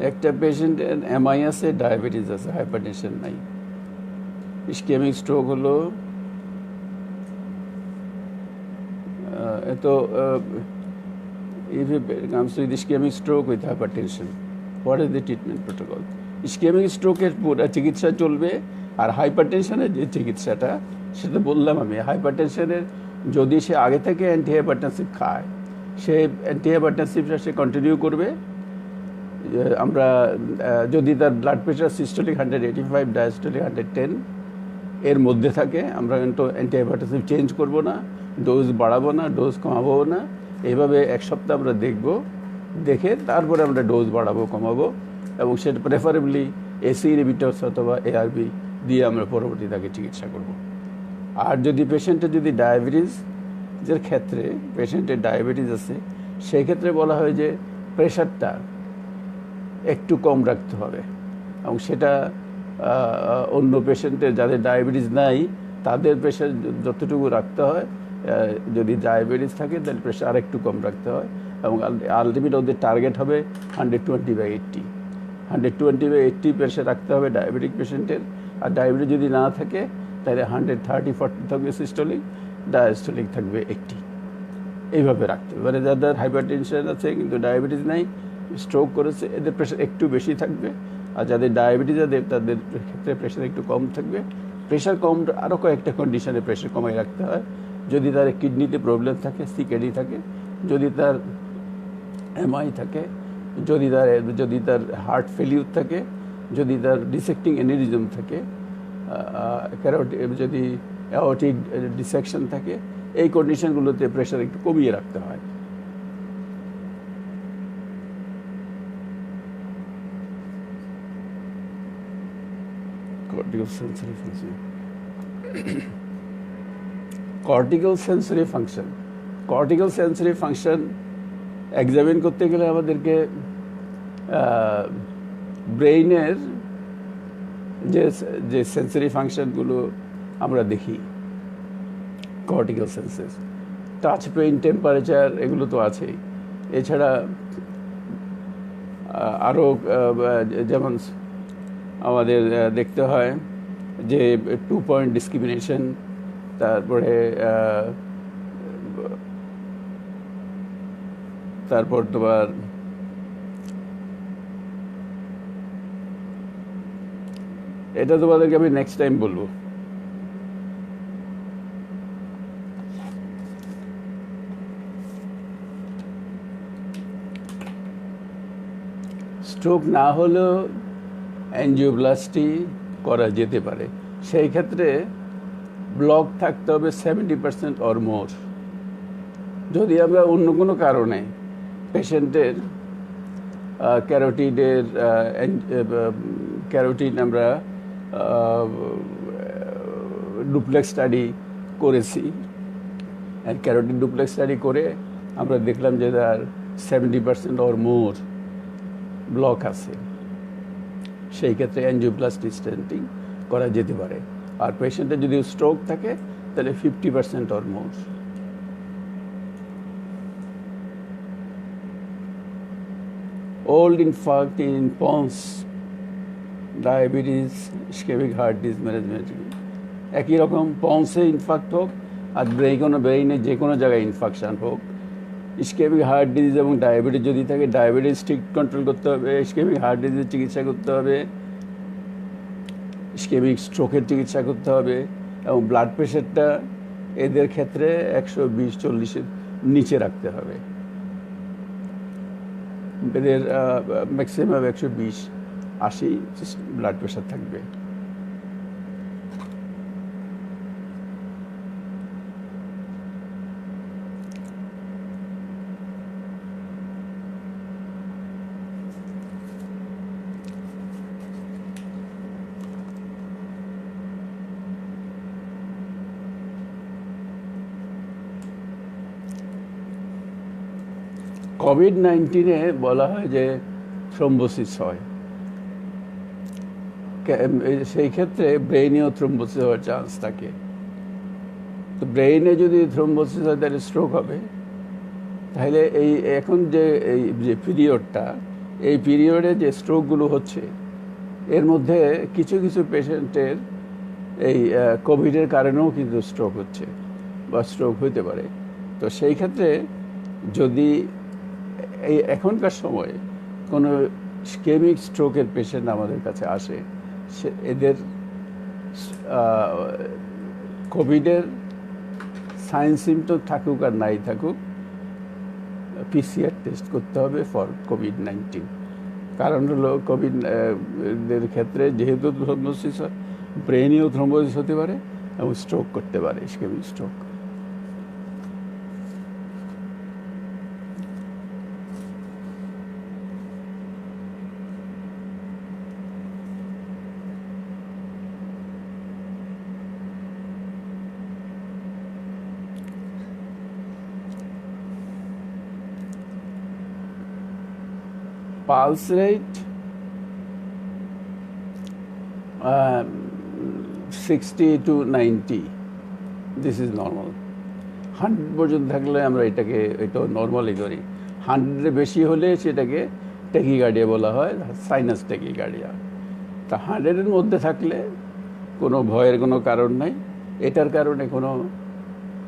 একটা পেশেন্টের এমআই আছে, ডায়াবেটিস আছে, হাইপারটেনশন নাই। ইসকেমিক স্ট্রোক হলো if it comes to ischemic stroke with hypertension, what is the treatment protocol? Ischaemic স্ট্রোকের পুরো চিকিৎসা চলবে, আর হাইপারটেনশনের যে চিকিৎসাটা সেটা বললাম আমি। হাইপারটেনশনের যদি সে আগে থেকে অ্যান্টিহাইপারটেনসিভ খায়, সে অ্যান্টিহাইপারটেনসিভটা সে কন্টিনিউ করবে। আমরা যদি তার ব্লাড প্রেশার সিস্টোলিক 185, ডায়াস্টোলিক 110 এর মধ্যে থাকে, আমরা কিন্তু অ্যান্টিহাইপারটেনসিভ চেঞ্জ করব না, ডোজ বাড়াবো না, ডোজ কমাবো না। এইভাবে 1 সপ্তাহ আমরা দেখে তারপরে আমরা ডোজ বাড়াবো, কমাবো, এবং সেটা প্রেফারেবলি এসি ইনহিবিটরস অথবা এআরবি দিয়ে আমরা পরবর্তী তাকে চিকিৎসা করব। আর যদি পেশেন্টের যদি ডায়াবেটিসের ক্ষেত্রে পেশেন্টের ডায়াবেটিস আছে, সেই ক্ষেত্রে বলা হয় যে প্রেশারটা একটু কম রাখতে হবে, এবং সেটা অন্য পেশেন্টের যাদের ডায়াবেটিস নাই তাদের প্রেশার যতটুকু রাখতে হয়, যদি ডায়াবেটিস থাকে তাহলে প্রেশার আরেকটু কম রাখতে হয়, এবং আলটিমেট ওদের টার্গেট হবে 120/80। 120/80 প্রেশার রাখতে হবে ডায়াবেটিক পেশেন্টের। আর ডায়াবেটিস যদি না থাকে তাহলে 130/40 থাকবে সিস্টোলিক, ডায়াস্টোলিক থাকবে 80। এইভাবে রাখতে হবে। মানে যাদের হাইপারটেনশন আছে কিন্তু ডায়াবেটিস নাই, স্ট্রোক করেছে, এদের প্রেশার একটু বেশি থাকবে। আর যাদের ডায়াবেটিস আছে তাদের ক্ষেত্রে প্রেশার একটু কম থাকবে। প্রেশার কম আরও কয়েকটা কন্ডিশনে প্রেশার কমাই রাখতে হয়। যদি তার কিডনিতে প্রবলেম থাকে, সিকেডি থাকে, যদি তার এমআই থাকে, যদি তার হার্ট ফেলিউর থাকে, যদি তার ডিসেক্টিং অ্যানিউরিজম থাকে, যদি অ্যাওর্টিক ডিসেকশন থাকে, এই কন্ডিশনগুলোতে প্রেশার একটু কমিয়ে রাখতে হয়। Cortical sensory function. Cortical sensory function examine করতে গেলে আমাদেরকে ব্রেইনের যে সেন্সরি ফাংশনগুলো আমরা দেখি, cortical senses, touch, pain, temperature, এগুলো তো আছেই। এছাড়া আরও যেমন আমাদের দেখতে হয় যে 2 পয়েন্ট ডিসক্রিমিনেশন, তারপর তোমার এটা তোমাদেরকে আমি নেক্সট টাইম বলবো। স্ট্রোক না হলেও অ্যাঞ্জিওপ্লাস্টি করা যেতে পারে। সেই ক্ষেত্রে ব্লক থাকতে হবে 70% অর মোর। যদি আমরা অন্য কোনো কারণে পেশেন্টের ক্যারোটিড আমরা ডুপ্লেক্স স্টাডি করেছি, ক্যারোটিড ডুপ্লেক্স স্টাডি করে আমরা দেখলাম যে তার 70% অর মোর ব্লক আছে, সেই ক্ষেত্রে অ্যাঞ্জিওপ্লাস্টি স্টেন্টিং করা যেতে পারে। আর পেশেন্টের যদি স্ট্রোক থাকে তাহলে 50% or more. Old infarct in pons, diabetes, ischaemic heart disease management একই রকম। পন্সে ইনফাক্ট হোক আর ব্রেইনে যে কোনো জায়গায় ইনফেকশান হোক, ইসকেমিক হার্ট ডিজিজ এবং ডায়াবেটিস যদি থাকে, ডায়াবেটিস স্ট্রিক্ট কন্ট্রোল করতে হবে, ইসকেমিক হার্ট ডিজিজের চিকিৎসা করতে হবে, ইসকেমিক স্ট্রোকের চিকিৎসা করতে হবে, এবং ব্লাড প্রেশারটা এদের ক্ষেত্রে 120-40-এর নিচে রাখতে হবে। এদের ম্যাক্সিমাম 120-80 ব্লাড প্রেশার থাকবে। কোভিড-19-এ বলা হয় যে থ্রম্বোসিস হয়, সেই ক্ষেত্রে ব্রেইনেও থ্রম্বোসিস হওয়ার চান্স থাকে। তো ব্রেইনে যদি থ্রম্বোসিস হয় তাহলে স্ট্রোক হবে। তাহলে এখন যে পিরিয়ডটা, এই পিরিয়ডে যে স্ট্রোকগুলো হচ্ছে এর মধ্যে কিছু কিছু পেশেন্টের এই কোভিডের কারণেও কিন্তু স্ট্রোক হচ্ছে বা স্ট্রোক হইতে পারে। তো সেই ক্ষেত্রে যদি এই এখনকার সময়ে কোনো ইসকেমিক স্ট্রোকের পেশেন্ট আমাদের কাছে আসে, এদের কোভিডের সাইন সিমটম থাকুক আর নাই থাকুক, PCR টেস্ট করতে হবে ফর কোভিড-19। কারণ হলো কোভিডের ক্ষেত্রে যেহেতু থ্রম্বোসিস হয়, ব্রেনেও থ্রম্বোসিস হতে পারে এবং স্ট্রোক করতে পারে, ischemic stroke. Pulse rate 60 to 90, this is normal. 100 পর্যন্ত থাকলে আমরা এটা নর্মালি করি। 100-এর বেশি হলে সেটাকে ট্যাকিকার্ডিয়া বলা হয়, সাইনাস ট্যাকিকার্ডিয়া। তা 100-এর মধ্যে থাকলে কোনো ভয়ের কোনো কারণ নাই, এটার কারণে কোনো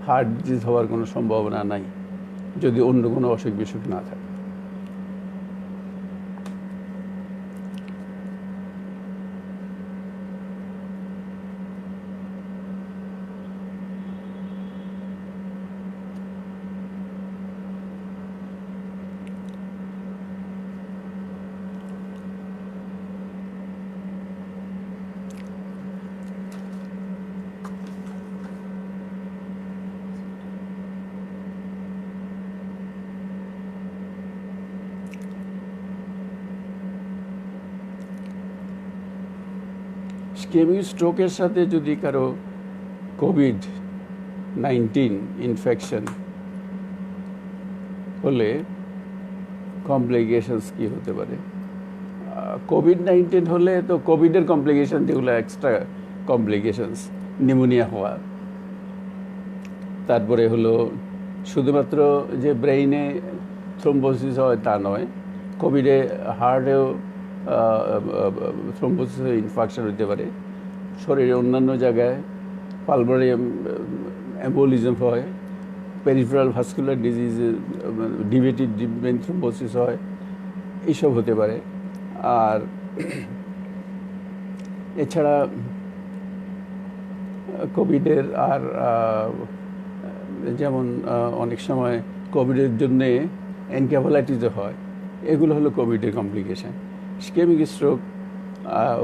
হার্ট ডিজিজ হওয়ার কোনো সম্ভাবনা নাই যদি অন্য কোনো অসুখ বিসুখ না থাকে। ইসকেমিক স্ট্রোকের সাথে যদি কারো কোভিড-19 ইনফেকশন হলে কমপ্লিকেশনস কি হতে পারে? কোভিড-19 হলে তো কোভিডের কমপ্লিকেশন যেগুলো এক্সট্রা কমপ্লিকেশনস, নিউমোনিয়া হওয়া, তারপরে হলো শুধুমাত্র যে ব্রেইনে থ্রম্বোসিস হয় তা নয়, কোভিডে হার্টেও থ্রম্বোসিস ইনফেকশন হতে পারে, শরীরের অন্যান্য জায়গায় পালমোনারি এম্বোলিজম হয়, পেরিফেরাল ভাস্কুলার ডিজিজ, ডিভেটিভ ডিপ ভেইন থ্রম্বোসিস হয়, এইসব হতে পারে। আর এছাড়া কোভিডের আর যেমন অনেক সময় কোভিডের জন্যে এনকেফালাইটিসও হয়, এগুলো হলো কোভিডের কমপ্লিকেশান। ইসকেমিক স্ট্রোক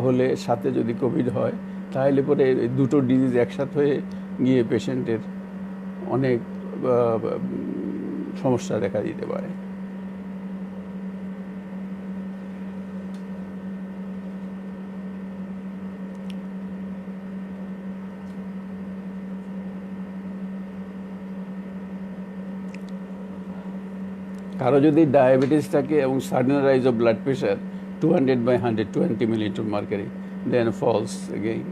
হলে সাথে যদি কোভিড হয় তাহলে পরে দুটো ডিজিজ একসাথে হয়ে গিয়ে পেশেন্টের অনেক সমস্যা দেখা দিতে পারে। কারো যদি ডায়াবেটিস থাকে এবং sudden rise of blood pressure, 200/120 milliliter mercury, then falls again.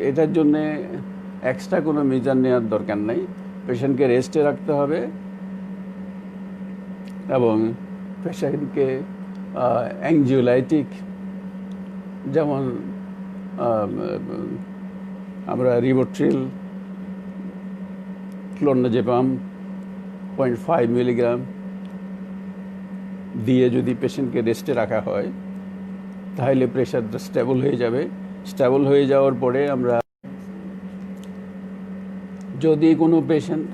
এটার জন্য এক্সট্রা কোনো মেজার নেওয়ার দরকার নাই, পেশেন্টকে রেস্টে রাখতে হবে এবং পেশেন্টকে অ্যাংজিওলাইটিক, যেমন আমরা রিবোট্রিল, ক্লোরনাজেপাম 0.5 মিলিগ্রাম দিয়ে যদি পেশেন্টকে রেস্টে রাখা হয় তাহলে প্রেশারটা স্টেবল হয়ে যাবে। স্টেবল হয়ে যাওয়ার পরে আমরা যদি কোনো পেশেন্ট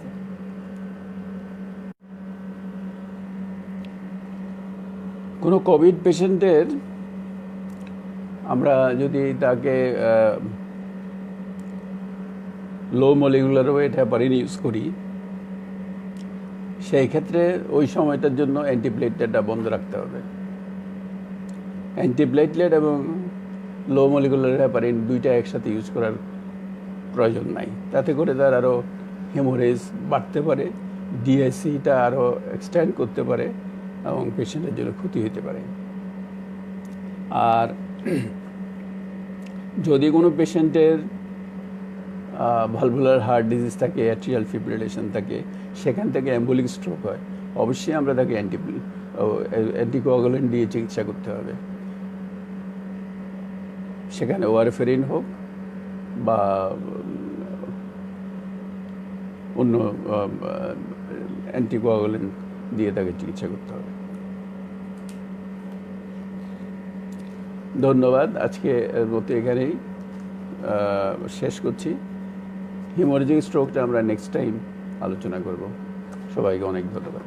কোনো কোভিড পেশেন্টের আমরা যদি তাকে লো মলিকুলার ওয়েট হেপারিন ইউজ করি, সেই ক্ষেত্রে ওই সময়টার জন্য অ্যান্টিপ্লেটলেটটা বন্ধ রাখতে হবে। অ্যান্টিপ্লেটলেট এবং লো মলিকুলার হেপারিন দুইটা একসাথে ইউজ করার প্রয়োজন নাই, তাতে করে তার আরও হেমোরেজ বাড়তে পারে, ডিএসিটা আরও এক্সটেন্ড করতে পারে এবং পেশেন্টের জন্য ক্ষতি হতে পারে। আর যদি কোনো পেশেন্টের ভালভুলার হার্ট ডিজিজ থাকে, অ্যাট্রিয়াল ফিব্রিলেশন থাকে, সেখান থেকে অ্যাম্বুলিক স্ট্রোক হয়, অবশ্যই আমরা তাকে অ্যান্টিকোয়াগুলেন্ট দিয়ে চিকিৎসা করতে হবে। সেখানে ওয়ারফেরিন হোক বা অন্য অ্যান্টিকোয়াগুলেন্ট দিয়ে তাকে চিকিৎসা করতে হবে। ধন্যবাদ। আজকে মতো এখানেই শেষ করছি। হেমোরেজিক স্ট্রোকটা আমরা নেক্সট টাইম আলোচনা করব। সবাইকে অনেক ধন্যবাদ।